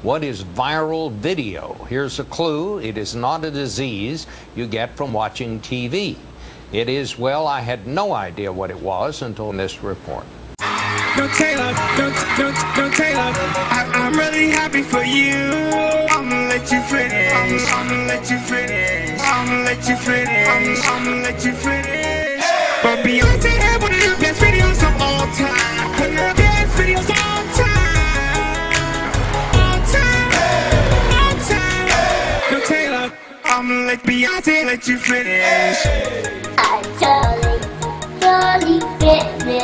What is viral video? Here's a clue. It is not a disease you get from watching TV. It is, well, I had no idea what it was until this report. No Taylor, no Taylor. I'm really happy for you. I'ma let you finish. I'ma let you finish. I'ma let you finish. I'ma let you finish. But Beyonce had one of the best videos of all time. One of the best videos of all time. All time. All time. No Taylor. I'ma let Beyonce let you finish. Jolly fit me.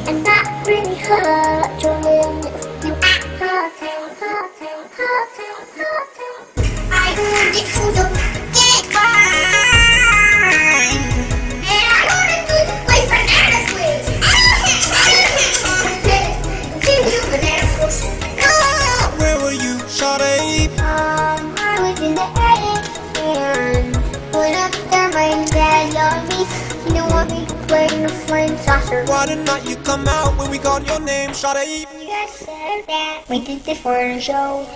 And that really hurt your limbs. You I heard it was a get fine. And I wanna do the play banana squid. Continue banana squid. Where were you, Sade? I was in the attic and put up there, my dad loved me. He didn't want me to play in the flame saucer. Why did not you come out when we called your name, Sade? You guys said that we did this for a show.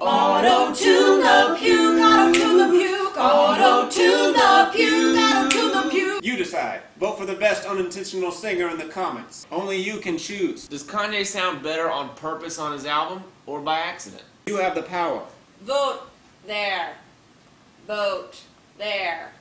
Auto-tune the puke, auto-tune the puke, auto-tune the puke, auto-tune the puke. You decide. Vote for the best unintentional singer in the comments. Only you can choose. Does Kanye sound better on purpose on his album or by accident? You have the power. Vote there. Vote there.